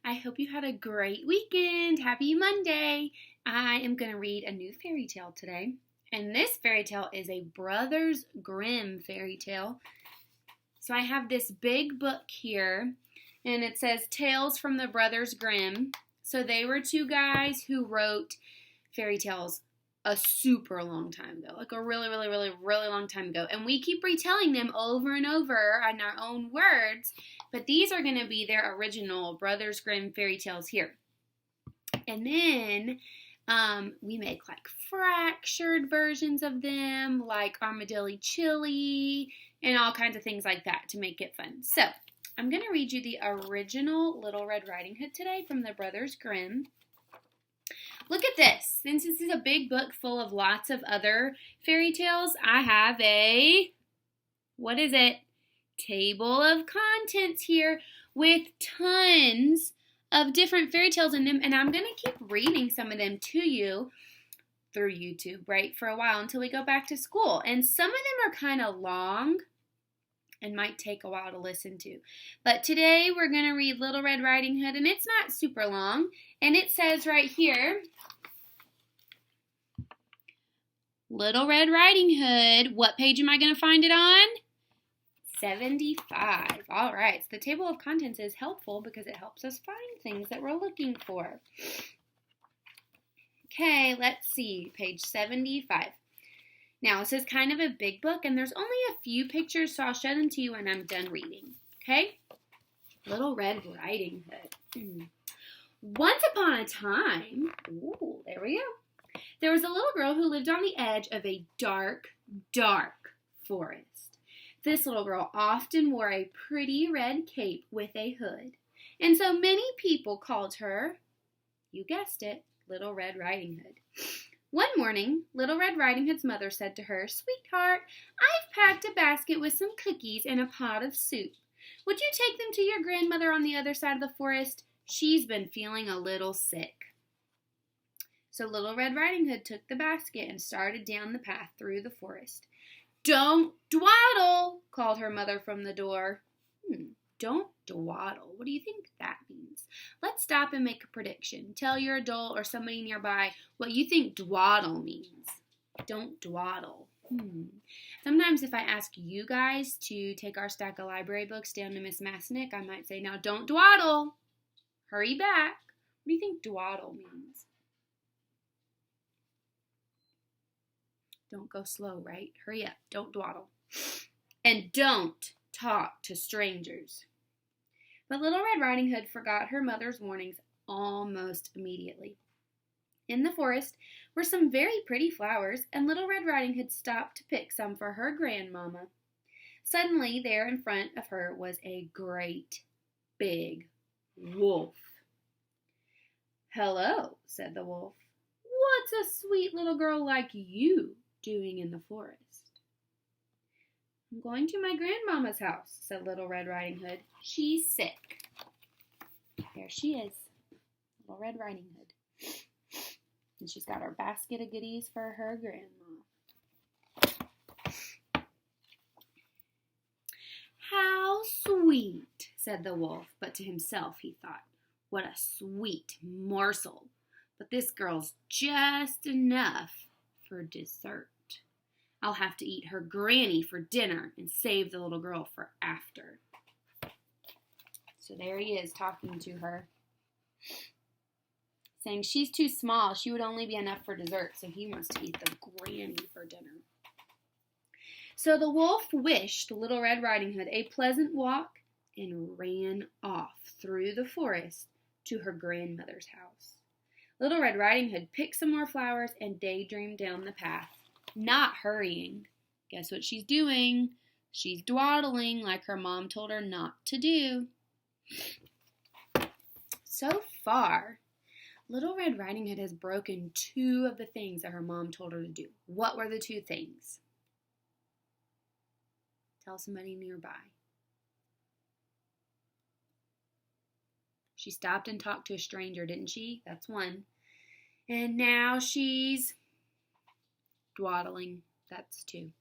I hope you had a great weekend. Happy Monday. I am going to read a new fairy tale today. And this fairy tale is a Brothers Grimm fairy tale. So I have this big book here, and it says Tales from the Brothers Grimm. So they were two guys who wrote fairy tales a super long time ago, like a really long time ago. And we keep retelling them over and over in our own words, but these are going to be their original Brothers Grimm fairy tales here. And then we make like fractured versions of them, like Armadillo Chili, and all kinds of things like that to make it fun. So I'm going to read you the original Little Red Riding Hood today from the Brothers Grimm. Look at this. Since this is a big book full of lots of other fairy tales, I have a, what is it? Table of contents here with tons of different fairy tales in them, and I'm going to keep reading some of them to you through YouTube, right, for a while until we go back to school. And some of them are kind of long and might take a while to listen to. But today we're going to read Little Red Riding Hood, and it's not super long. And it says right here, Little Red Riding Hood. What page am I going to find it on? 75. All right. So the table of contents is helpful because it helps us find things that we're looking for. Okay, let's see. Page 75. Now, this is kind of a big book, and there's only a few pictures, so I'll show them to you when I'm done reading. Okay? Little Red Riding Hood. Once upon a time, there we go. There was a little girl who lived on the edge of a dark forest. This little girl often wore a pretty red cape with a hood, and so many people called her, you guessed it, Little Red Riding Hood. One morning, Little Red Riding Hood's mother said to her, "Sweetheart, I've packed a basket with some cookies and a pot of soup. Would you take them to your grandmother on the other side of the forest? She's been feeling a little sick." So Little Red Riding Hood took the basket and started down the path through the forest. "Don't dwaddle," called her mother from the door. Don't dwaddle. What do you think that means? Let's stop and make a prediction. Tell your adult or somebody nearby what you think dwaddle means. Don't dwaddle. Sometimes if I ask you guys to take our stack of library books down to Miss Masnick, I might say, "Now don't dwaddle. Hurry back." What do you think dwaddle means? Don't go slow, right? Hurry up. Don't dwaddle. And don't talk to strangers. But Little Red Riding Hood forgot her mother's warnings almost immediately. In the forest were some very pretty flowers, and Little Red Riding Hood stopped to pick some for her grandmama. Suddenly, there in front of her was a great big wolf. "Hello," said the wolf. "What's a sweet little girl like you doing in the forest?" "I'm going to my grandmama's house," said Little Red Riding Hood. "She's sick." There she is, Little Red Riding Hood. And she's got her basket of goodies for her grandma. "How sweet," said the wolf, but to himself he thought, "What a sweet morsel. But this girl's just enough for dessert. I'll have to eat her granny for dinner and save the little girl for after." So there he is talking to her, saying she's too small. She would only be enough for dessert, so he wants to eat the granny for dinner. So the wolf wished Little Red Riding Hood a pleasant walk and ran off through the forest to her grandmother's house. Little Red Riding Hood picked some more flowers and daydreamed down the path, not hurrying. Guess what she's doing? She's dwaddling like her mom told her not to do. So far, Little Red Riding Hood has broken 2 of the things that her mom told her to do. What were the 2 things? Tell somebody nearby. She stopped and talked to a stranger, didn't she? That's 1. And now she's dwaddling. That's 2.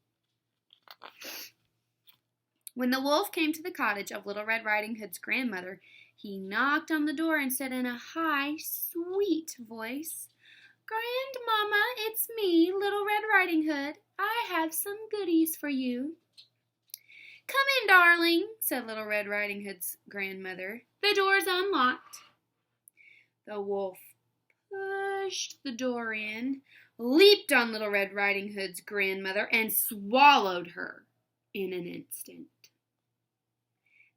When the wolf came to the cottage of Little Red Riding Hood's grandmother, he knocked on the door and said in a high, sweet voice, "Grandmama, it's me, Little Red Riding Hood. I have some goodies for you." "Come in, darling," said Little Red Riding Hood's grandmother. "The door's unlocked." The wolf pushed the door in, leaped on Little Red Riding Hood's grandmother, and swallowed her in an instant.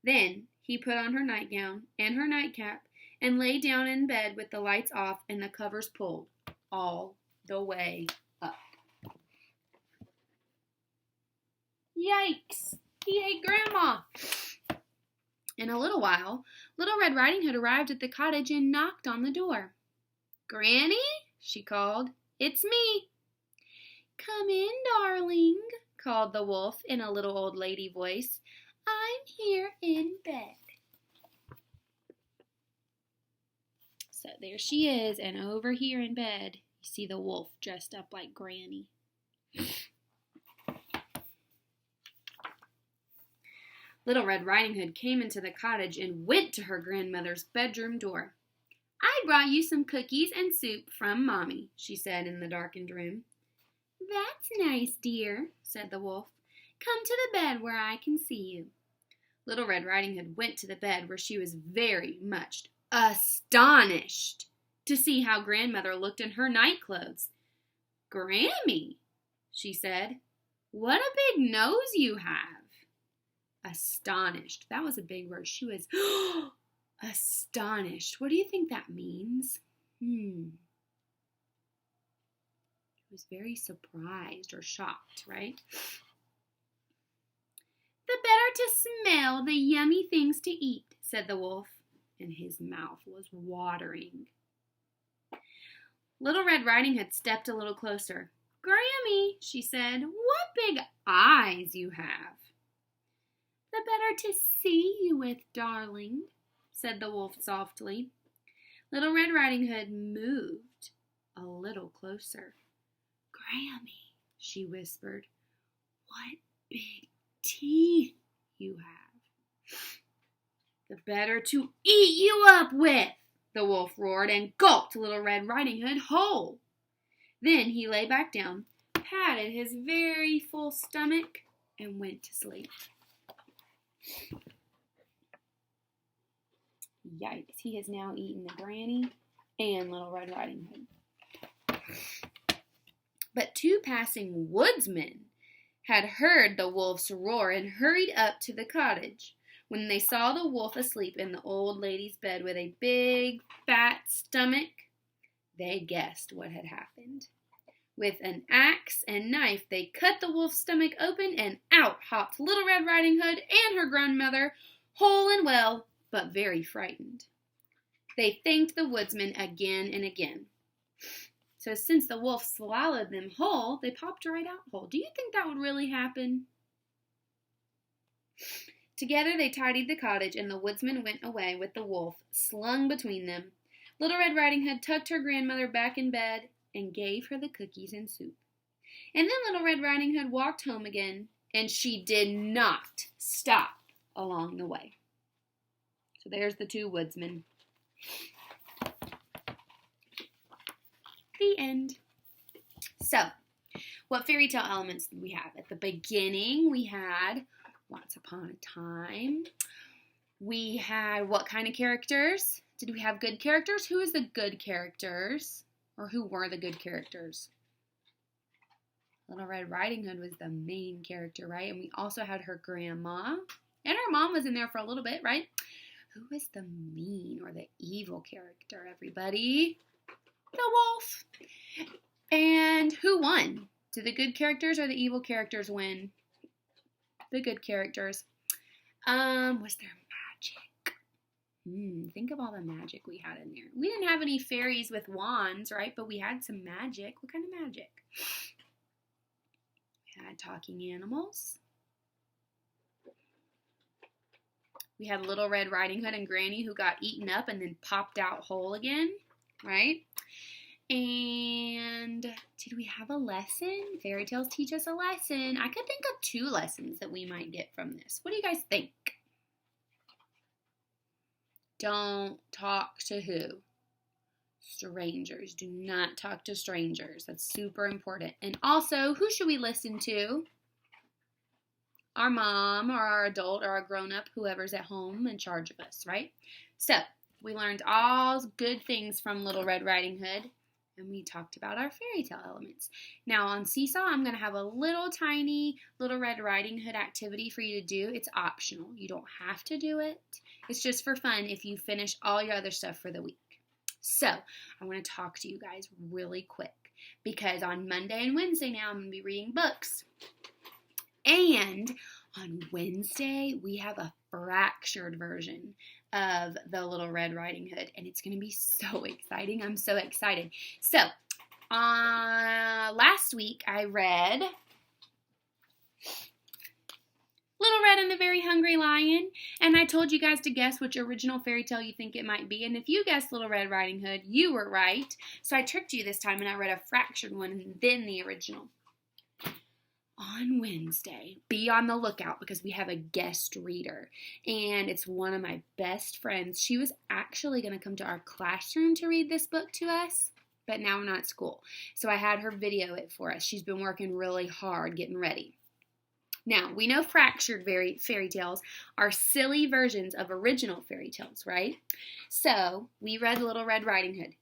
Then he put on her nightgown and her nightcap and lay down in bed with the lights off and the covers pulled all the way up. Yikes! He ate Grandma! In a little while, Little Red Riding Hood arrived at the cottage and knocked on the door. "Granny," she called, "it's me." "Come in, darling," called the wolf in a little old lady voice. "I'm here in bed." So there she is, and over here in bed, you see the wolf dressed up like Granny. Little Red Riding Hood came into the cottage and went to her grandmother's bedroom door. "I brought you some cookies and soup from Mommy," she said in the darkened room. "That's nice, dear," said the wolf. "Come to the bed where I can see you." Little Red Riding Hood went to the bed where she was very much astonished to see how Grandmother looked in her night clothes. "Grammy," she said, "what a big nose you have." Astonished. That was a big word. She was astonished. What do you think that means? She was very surprised or shocked, right? "The better to smell the yummy things to eat," said the wolf, and his mouth was watering. Little Red Riding Hood stepped a little closer. "Grammy," she said, "what big eyes you have." "The better to see you with, darling," said the wolf softly. Little Red Riding Hood moved a little closer. "Grammy," she whispered, "what big teeth you have." "The better to eat you up with," the wolf roared, and gulped Little Red Riding Hood whole. Then he lay back down, patted his very full stomach, and went to sleep. Yikes, he has now eaten the Granny and Little Red Riding Hood. But two passing woodsmen had heard the wolf's roar and hurried up to the cottage. When they saw the wolf asleep in the old lady's bed with a big, fat stomach, they guessed what had happened. With an axe and knife, they cut the wolf's stomach open, and out hopped Little Red Riding Hood and her grandmother, whole and well, but very frightened. They thanked the woodsman again and again. So since the wolf swallowed them whole, they popped right out whole. Do you think that would really happen? Together they tidied the cottage, and the woodsman went away with the wolf slung between them. Little Red Riding Hood tucked her grandmother back in bed and gave her the cookies and soup. And then Little Red Riding Hood walked home again, and she did not stop along the way. So there's the two woodsmen. The end. So, what fairy tale elements did we have? At the beginning, we had Once Upon a Time. We had what kind of characters? Did we have good characters? Who is the good characters? Or who were the good characters? Little Red Riding Hood was the main character, right? And we also had her grandma. And her mom was in there for a little bit, right? Who was the mean or the evil character, everybody? The wolf. And who won? Did the good characters or the evil characters win? The good characters. Was there magic? Think of all the magic we had in there. We didn't have any fairies with wands, right? But we had some magic. What kind of magic? We had talking animals. We had Little Red Riding Hood and Granny who got eaten up and then popped out whole again, right? And did we have a lesson? Fairy tales teach us a lesson. I could think of 2 lessons that we might get from this. What do you guys think? Don't talk to who? Strangers. Do not talk to strangers. That's super important. And also, who should we listen to? Our mom or our adult or our grown-up, whoever's at home in charge of us, right? So, we learned all good things from Little Red Riding Hood, and we talked about our fairy tale elements. Now, on Seesaw, I'm going to have a little tiny Little Red Riding Hood activity for you to do. It's optional. You don't have to do it. It's just for fun if you finish all your other stuff for the week. So, I want to talk to you guys really quick because on Monday and Wednesday now, I'm going to be reading books. And on Wednesday, we have a fractured version of the Little Red Riding Hood, and it's going to be so exciting. I'm so excited. So, last week, I read Little Red and the Very Hungry Lion, and I told you guys to guess which original fairy tale you think it might be, and if you guessed Little Red Riding Hood, you were right. So I tricked you this time, and I read a fractured one and then the original. On Wednesday, be on the lookout because we have a guest reader, and it's one of my best friends. She was actually going to come to our classroom to read this book to us, but now we're not at school, so I had her video it for us. She's been working really hard getting ready. Now, we know fractured fairy tales are silly versions of original fairy tales, right? So, we read Little Red Riding Hood.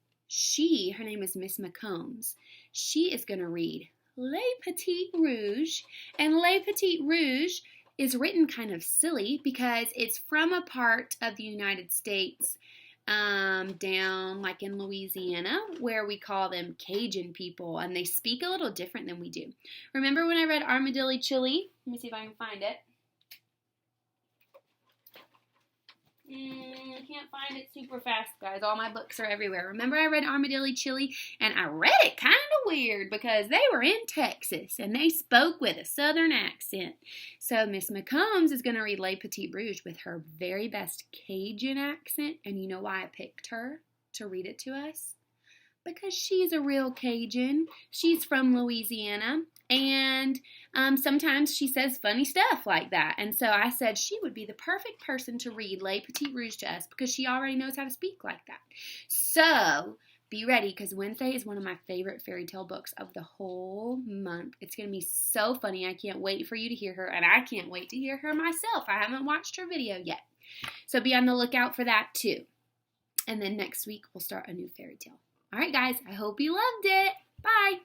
Her name is Miss McCombs. She is going to read Les Petits Rouges, and Les Petits Rouges is written kind of silly because it's from a part of the United States down like in Louisiana where we call them Cajun people, and they speak a little different than we do. Remember when I read Armadillo Chili? Let me see if I can find it. Can't find it super fast, guys. All my books are everywhere. Remember I read Armadillo Chili, and I read it kind of weird because they were in Texas, and they spoke with a southern accent. So Miss McCombs is going to read Les Petits Rouges with her very best Cajun accent, and you know why I picked her to read it to us? Because she's a real Cajun. She's from Louisiana, and sometimes she says funny stuff like that. And so I said she would be the perfect person to read Les Petits Rouges to us because she already knows how to speak like that. So be ready because Wednesday is one of my favorite fairy tale books of the whole month. It's going to be so funny. I can't wait for you to hear her, and I can't wait to hear her myself. I haven't watched her video yet. So be on the lookout for that too. And then next week we'll start a new fairy tale. All right, guys, I hope you loved it. Bye.